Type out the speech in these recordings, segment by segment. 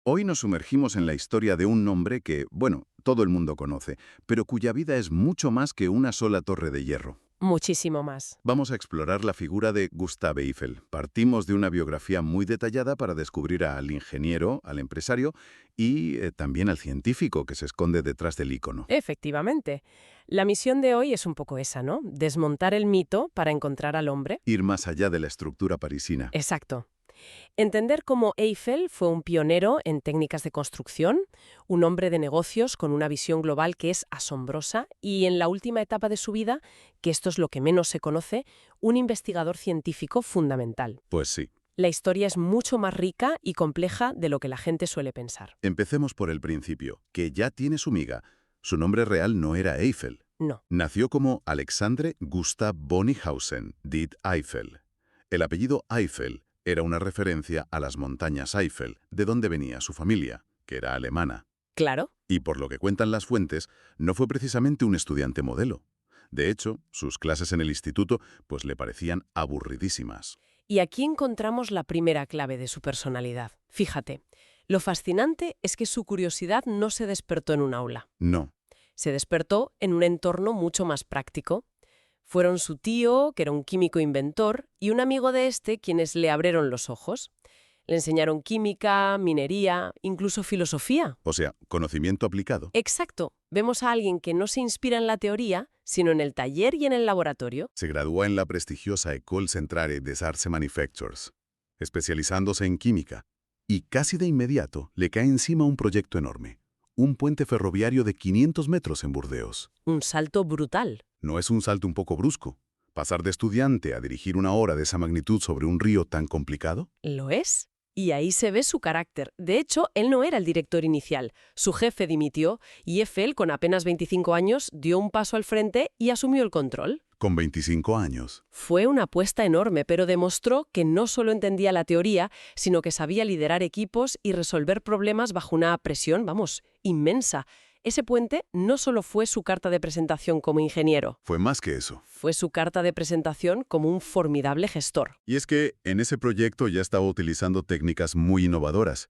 Hoy nos sumergimos en la historia de un hombre que, bueno, todo el mundo conoce, pero cuya vida es mucho más que una sola torre de hierro. Muchísimo más. Vamos a explorar la figura de Gustave Eiffel. Partimos de una biografía muy detallada para descubrir al ingeniero, al empresario y también al científico que se esconde detrás del ícono. Efectivamente. La misión de hoy es un poco esa, ¿no? Desmontar el mito para encontrar al hombre. Ir más allá de la estructura parisina. Exacto. Entender cómo Eiffel fue un pionero en técnicas de construcción, un hombre de negocios con una visión global que es asombrosa y en la última etapa de su vida, que esto es lo que menos se conoce, un investigador científico fundamental. Pues sí. La historia es mucho más rica y compleja de lo que la gente suele pensar. Empecemos por el principio, que ya tiene su miga. Su nombre real no era Eiffel. No. Nació como Alexandre Gustave Bonnyhausen, dit Eiffel. El apellido Eiffel era una referencia a las montañas Eiffel, de donde venía su familia, que era alemana. Claro. Y por lo que cuentan las fuentes, no fue precisamente un estudiante modelo. De hecho, sus clases en el instituto pues le parecían aburridísimas. Y aquí encontramos la primera clave de su personalidad. Fíjate, lo fascinante es que su curiosidad no se despertó en un aula. No. Se despertó en un entorno mucho más práctico. Fueron su tío, que era un químico inventor, y un amigo de este quienes le abrieron los ojos. Le enseñaron química, minería, incluso filosofía. O sea, conocimiento aplicado. Exacto. Vemos a alguien que no se inspira en la teoría, sino en el taller y en el laboratorio. Se graduó en la prestigiosa École Centrale des Arts et Manufactures, especializándose en química. Y casi de inmediato le cae encima un proyecto enorme. Un puente ferroviario de 500 metros en Burdeos. Un salto brutal. No es un salto un poco brusco. ¿Pasar de estudiante a dirigir una obra de esa magnitud sobre un río tan complicado? ¿Lo es? Y ahí se ve su carácter. De hecho, él no era el director inicial. Su jefe dimitió y Eiffel, con apenas 25 años, dio un paso al frente y asumió el control. Con 25 años. Fue una apuesta enorme, pero demostró que no solo entendía la teoría, sino que sabía liderar equipos y resolver problemas bajo una presión, inmensa. Ese puente no solo fue su carta de presentación como ingeniero, Fue más que eso. fue su carta de presentación como un formidable gestor. Y es que en ese proyecto ya estaba utilizando técnicas muy innovadoras.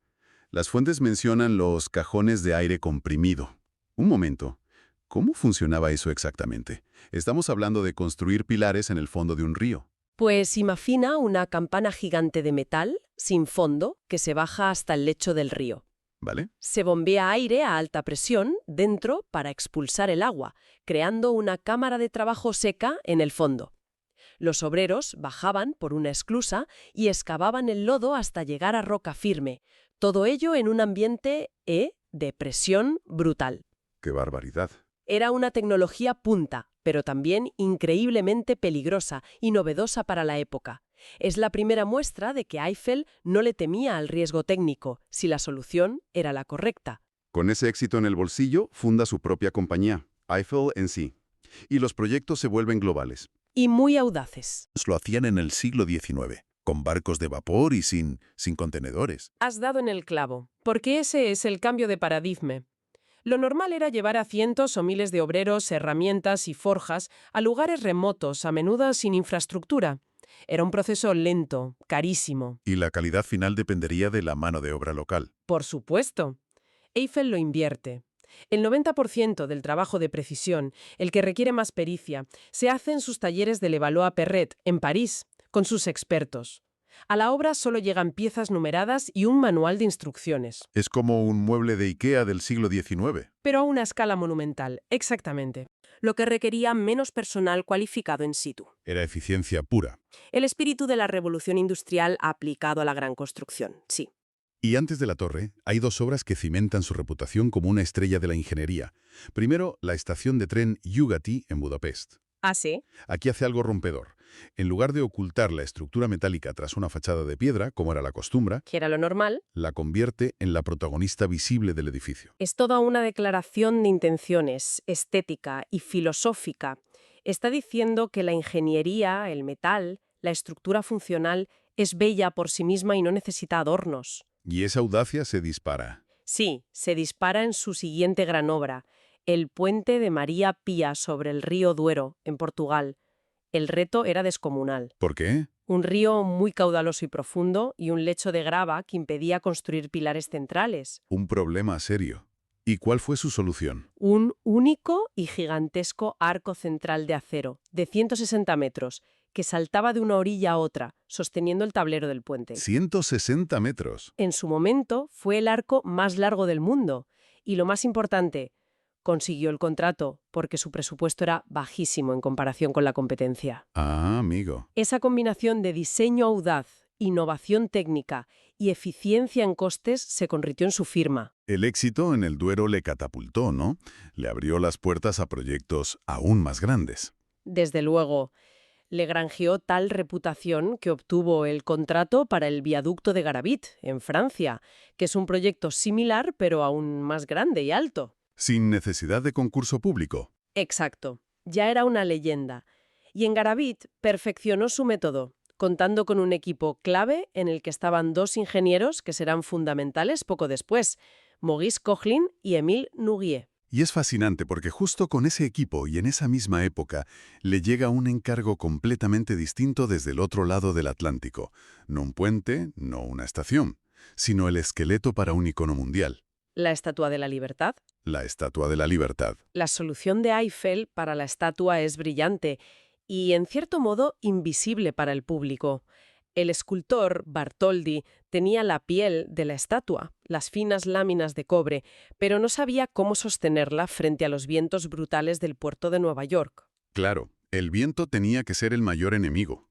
Las fuentes mencionan los cajones de aire comprimido. Un momento. ¿Cómo funcionaba eso exactamente? Estamos hablando de construir pilares en el fondo de un río. Pues imagina una campana gigante de metal, sin fondo, que se baja hasta el lecho del río. ¿Vale? Se bombea aire a alta presión dentro para expulsar el agua, creando una cámara de trabajo seca en el fondo. Los obreros bajaban por una esclusa y excavaban el lodo hasta llegar a roca firme, todo ello en un ambiente de presión brutal. ¡Qué barbaridad! Era una tecnología punta, pero también increíblemente peligrosa y novedosa para la época. Es la primera muestra de que Eiffel no le temía al riesgo técnico, si la solución era la correcta. Con ese éxito en el bolsillo, funda su propia compañía, Eiffel sí. Y los proyectos se vuelven globales. Y muy audaces. Lo hacían en el siglo XIX, con barcos de vapor y sin contenedores. Has dado en el clavo, porque ese es el cambio de paradigma. Lo normal era llevar a cientos o miles de obreros, herramientas y forjas a lugares remotos, a menudo sin infraestructura. Era un proceso lento, carísimo. Y la calidad final dependería de la mano de obra local. Por supuesto. Eiffel lo invierte. El 90% del trabajo de precisión, el que requiere más pericia, se hace en sus talleres de Levallois-Perret, en París, con sus expertos. A la obra solo llegan piezas numeradas y un manual de instrucciones. Es como un mueble de IKEA del siglo XIX. Pero a una escala monumental, exactamente. Lo que requería menos personal cualificado in situ. Era eficiencia pura. El espíritu de la revolución industrial aplicado a la gran construcción, sí. Y antes de la torre, hay dos obras que cimentan su reputación como una estrella de la ingeniería. Primero, la estación de tren Ugati en Budapest. ¿Ah, sí? Aquí hace algo rompedor. En lugar de ocultar la estructura metálica tras una fachada de piedra, como era la costumbre, Que era lo normal. la convierte en la protagonista visible del edificio. Es toda una declaración de intenciones, estética y filosófica. Está diciendo que la ingeniería, el metal, la estructura funcional es bella por sí misma y no necesita adornos. Y esa audacia se dispara. Sí, se dispara en su siguiente gran obra, el puente de María Pía sobre el río Duero, en Portugal. El reto era descomunal. ¿Por qué? Un río muy caudaloso y profundo y un lecho de grava que impedía construir pilares centrales. Un problema serio. ¿Y cuál fue su solución? Un único y gigantesco arco central de acero, de 160 metros, que saltaba de una orilla a otra, sosteniendo el tablero del puente. 160 metros. En su momento fue el arco más largo del mundo. Y lo más importante, consiguió el contrato porque su presupuesto era bajísimo en comparación con la competencia. Ah, amigo. Esa combinación de diseño audaz, innovación técnica y eficiencia en costes se convirtió en su firma. El éxito en el Duero le catapultó, ¿no? Le abrió las puertas a proyectos aún más grandes. Desde luego, le granjeó tal reputación que obtuvo el contrato para el viaducto de Garabit, en Francia, que es un proyecto similar pero aún más grande y alto. Sin necesidad de concurso público. Exacto, ya era una leyenda. Y en Garabit perfeccionó su método, contando con un equipo clave en el que estaban dos ingenieros que serán fundamentales poco después, Maurice Koechlin y Émile Nouguier. Y es fascinante porque justo con ese equipo y en esa misma época le llega un encargo completamente distinto desde el otro lado del Atlántico. No un puente, no una estación, sino el esqueleto para un icono mundial. La Estatua de la Libertad. La Estatua de la Libertad. La solución de Eiffel para la estatua es brillante y, en cierto modo, invisible para el público. El escultor, Bartholdi, tenía la piel de la estatua, las finas láminas de cobre, pero no sabía cómo sostenerla frente a los vientos brutales del puerto de Nueva York. Claro, el viento tenía que ser el mayor enemigo.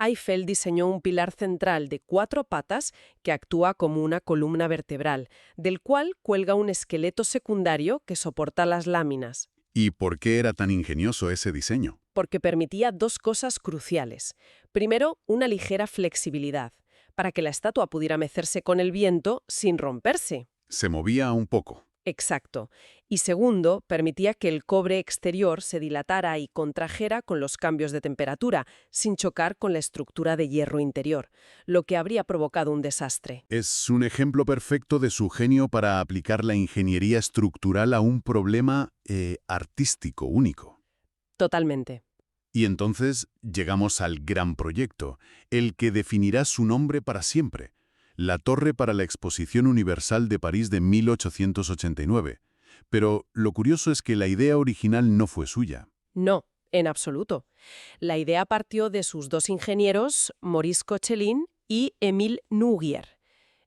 Eiffel diseñó un pilar central de 4 patas que actúa como una columna vertebral, del cual cuelga un esqueleto secundario que soporta las láminas. ¿Y por qué era tan ingenioso ese diseño? Porque permitía dos cosas cruciales. Primero, una ligera flexibilidad, para que la estatua pudiera mecerse con el viento sin romperse. Se movía un poco. Exacto. Y segundo, permitía que el cobre exterior se dilatara y contrajera con los cambios de temperatura, sin chocar con la estructura de hierro interior, lo que habría provocado un desastre. Es un ejemplo perfecto de su genio para aplicar la ingeniería estructural a un problema artístico único. Totalmente. Y entonces llegamos al gran proyecto, el que definirá su nombre para siempre. La Torre para la Exposición Universal de París de 1889. Pero lo curioso es que la idea original no fue suya. No, en absoluto. La idea partió de sus dos ingenieros, Maurice Koechlin y Émile Nouguier.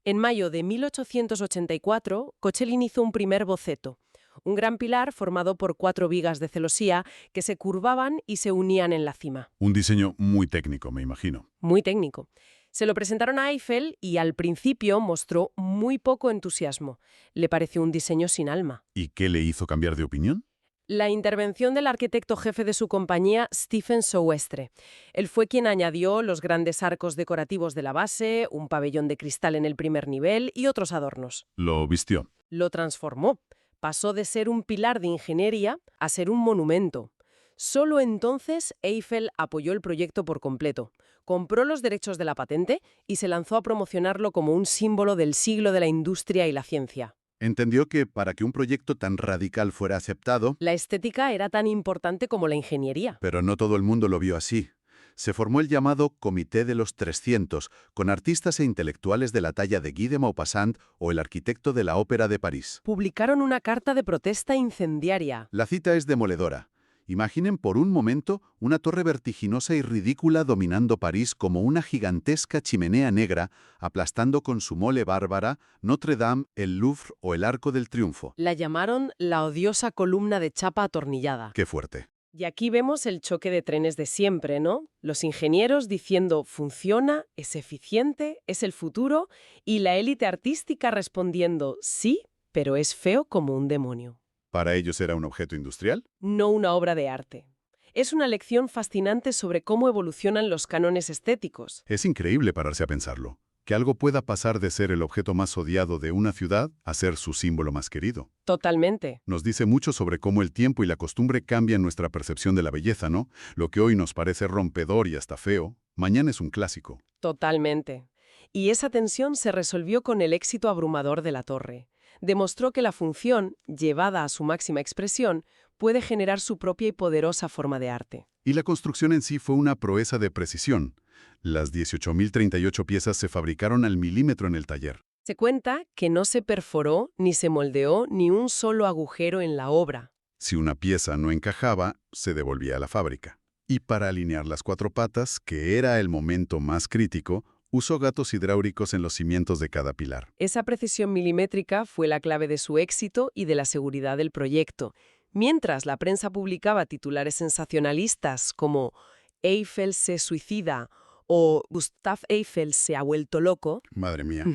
En mayo de 1884, Koechlin hizo un primer boceto, un gran pilar formado por 4 vigas de celosía que se curvaban y se unían en la cima. Un diseño muy técnico, me imagino. Muy técnico. Se lo presentaron a Eiffel y al principio mostró muy poco entusiasmo. Le pareció un diseño sin alma. ¿Y qué le hizo cambiar de opinión? La intervención del arquitecto jefe de su compañía, Stephen Soestre. Él fue quien añadió los grandes arcos decorativos de la base, un pabellón de cristal en el primer nivel y otros adornos. Lo vistió. Lo transformó. Pasó de ser un pilar de ingeniería a ser un monumento. Solo entonces Eiffel apoyó el proyecto por completo, compró los derechos de la patente y se lanzó a promocionarlo como un símbolo del siglo de la industria y la ciencia. Entendió que para que un proyecto tan radical fuera aceptado, La estética era tan importante como la ingeniería. pero no todo el mundo lo vio así. Se formó el llamado Comité de los 300, con artistas e intelectuales de la talla de Guy de Maupassant o el arquitecto de la Ópera de París. Publicaron una carta de protesta incendiaria. La cita es demoledora. Imaginen por un momento una torre vertiginosa y ridícula dominando París como una gigantesca chimenea negra, aplastando con su mole bárbara Notre Dame, el Louvre o el Arco del Triunfo. La llamaron la odiosa columna de chapa atornillada. ¡Qué fuerte! Y aquí vemos el choque de trenes de siempre, ¿no? Los ingenieros diciendo funciona, es eficiente, es el futuro, y la élite artística respondiendo sí, pero es feo como un demonio. ¿Para ellos era un objeto industrial? No una obra de arte. Es una lección fascinante sobre cómo evolucionan los cánones estéticos. Es increíble pararse a pensarlo. Que algo pueda pasar de ser el objeto más odiado de una ciudad a ser su símbolo más querido. Totalmente. Nos dice mucho sobre cómo el tiempo y la costumbre cambian nuestra percepción de la belleza, ¿no? Lo que hoy nos parece rompedor y hasta feo, mañana es un clásico. Totalmente. Y esa tensión se resolvió con el éxito abrumador de la torre. Demostró que la función, llevada a su máxima expresión, puede generar su propia y poderosa forma de arte. Y la construcción en sí fue una proeza de precisión. Las 18.038 piezas se fabricaron al milímetro en el taller. Se cuenta que no se perforó ni se moldeó ni un solo agujero en la obra. Si una pieza no encajaba, se devolvía a la fábrica. Y para alinear las 4 patas, que era el momento más crítico, usó gatos hidráulicos en los cimientos de cada pilar. Esa precisión milimétrica fue la clave de su éxito y de la seguridad del proyecto. Mientras la prensa publicaba titulares sensacionalistas como «Eiffel se suicida» o «Gustave Eiffel se ha vuelto loco», Madre mía.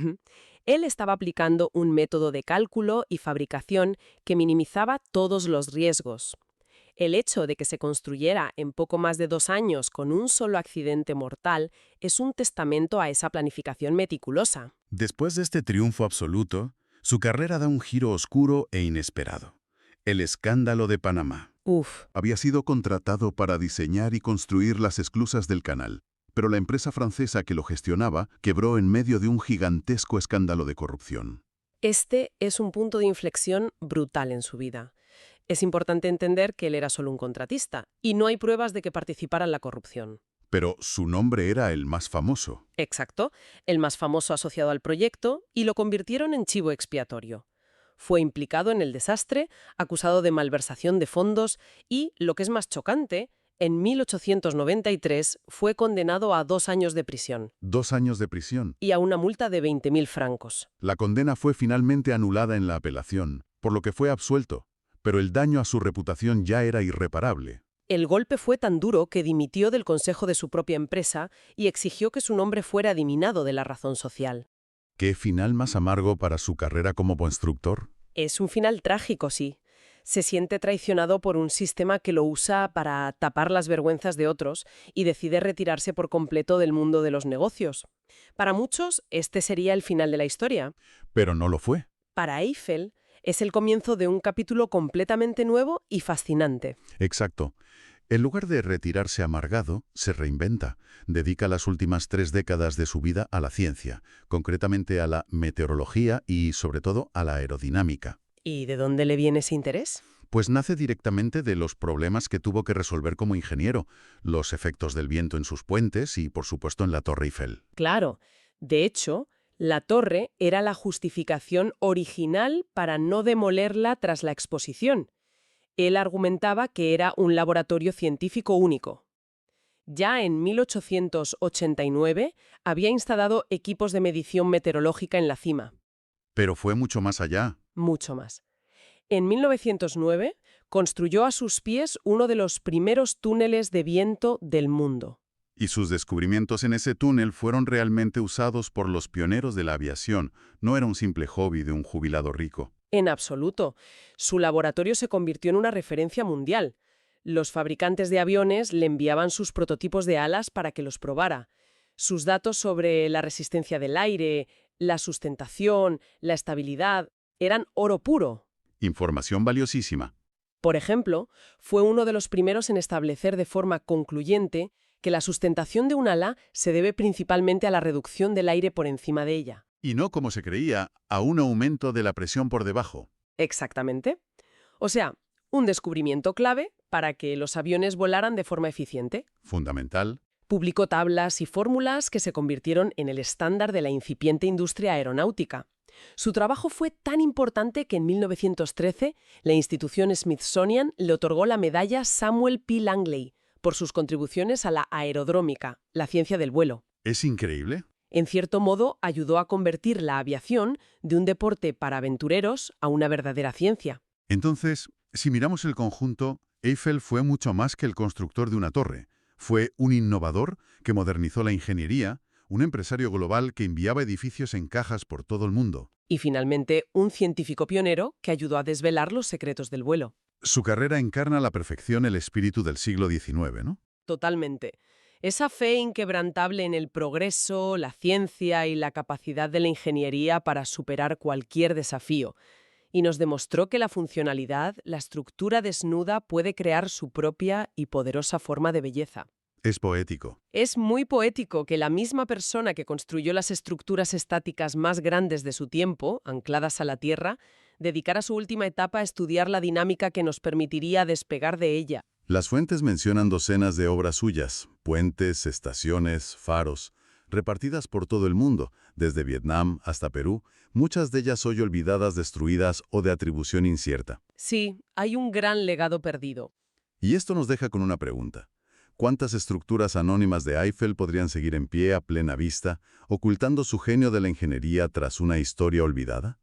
él estaba aplicando un método de cálculo y fabricación que minimizaba todos los riesgos. El hecho de que se construyera en poco más de 2 años con un solo accidente mortal es un testamento a esa planificación meticulosa. Después de este triunfo absoluto, su carrera da un giro oscuro e inesperado. El escándalo de Panamá. Uf, Había sido contratado para diseñar y construir las esclusas del canal, pero la empresa francesa que lo gestionaba quebró en medio de un gigantesco escándalo de corrupción. este es un punto de inflexión brutal en su vida. Es importante entender que él era solo un contratista y no hay pruebas de que participara en la corrupción. Pero su nombre era el más famoso. Exacto, el más famoso asociado al proyecto, y lo convirtieron en chivo expiatorio. Fue implicado en el desastre, acusado de malversación de fondos y, lo que es más chocante, en 1893 fue condenado a 2 años de prisión 2 años de prisión. y a una multa de 20.000 francos. La condena fue finalmente anulada en la apelación, por lo que fue absuelto, pero el daño a su reputación ya era irreparable. El golpe fue tan duro que dimitió del consejo de su propia empresa y exigió que su nombre fuera eliminado de la razón social. ¿Qué final más amargo para su carrera como constructor? Es un final trágico, sí. Se siente traicionado por un sistema que lo usa para tapar las vergüenzas de otros y decide retirarse por completo del mundo de los negocios. Para muchos, este sería el final de la historia. Pero no lo fue. Para Eiffel, es el comienzo de un capítulo completamente nuevo y fascinante. Exacto. En lugar de retirarse amargado, se reinventa. Dedica las últimas 3 décadas de su vida a la ciencia, concretamente a la meteorología y, sobre todo, a la aerodinámica. ¿Y de dónde le viene ese interés? Pues nace directamente de los problemas que tuvo que resolver como ingeniero, los efectos del viento en sus puentes y, por supuesto, en la Torre Eiffel. Claro. De hecho, la torre era la justificación original para no demolerla tras la exposición. Él argumentaba que era un laboratorio científico único. Ya en 1889 había instalado equipos de medición meteorológica en la cima. Pero fue mucho más allá. Mucho más. En 1909 construyó a sus pies uno de los primeros túneles de viento del mundo. Y sus descubrimientos en ese túnel fueron realmente usados por los pioneros de la aviación. No era un simple hobby de un jubilado rico. En absoluto. Su laboratorio se convirtió en una referencia mundial. Los fabricantes de aviones le enviaban sus prototipos de alas para que los probara. Sus datos sobre la resistencia del aire, la sustentación, la estabilidad, eran oro puro. Información valiosísima. Por ejemplo, fue uno de los primeros en establecer de forma concluyente que la sustentación de un ala se debe principalmente a la reducción del aire por encima de ella. Y no, como se creía, a un aumento de la presión por debajo. Exactamente. O sea, un descubrimiento clave para que los aviones volaran de forma eficiente. Fundamental. Publicó tablas y fórmulas que se convirtieron en el estándar de la incipiente industria aeronáutica. Su trabajo fue tan importante que en 1913 la institución Smithsonian le otorgó la medalla Samuel P. Langley por sus contribuciones a la aerodrómica, la ciencia del vuelo. ¿Es increíble? En cierto modo, ayudó a convertir la aviación de un deporte para aventureros a una verdadera ciencia. Entonces, si miramos el conjunto, Eiffel fue mucho más que el constructor de una torre. Fue un innovador que modernizó la ingeniería, un empresario global que enviaba edificios en cajas por todo el mundo. Y finalmente, un científico pionero que ayudó a desvelar los secretos del vuelo. Su carrera encarna a la perfección el espíritu del siglo XIX, ¿no? Totalmente. Esa fe inquebrantable en el progreso, la ciencia y la capacidad de la ingeniería para superar cualquier desafío. Y nos demostró que la funcionalidad, la estructura desnuda, puede crear su propia y poderosa forma de belleza. Es poético. Es muy poético que la misma persona que construyó las estructuras estáticas más grandes de su tiempo, ancladas a la Tierra, dedicara su última etapa a estudiar la dinámica que nos permitiría despegar de ella. Las fuentes mencionan docenas de obras suyas, puentes, estaciones, faros, repartidas por todo el mundo, desde Vietnam hasta Perú, muchas de ellas hoy olvidadas, destruidas o de atribución incierta. Sí, hay un gran legado perdido. Y esto nos deja con una pregunta. ¿Cuántas estructuras anónimas de Eiffel podrían seguir en pie a plena vista, ocultando su genio de la ingeniería tras una historia olvidada?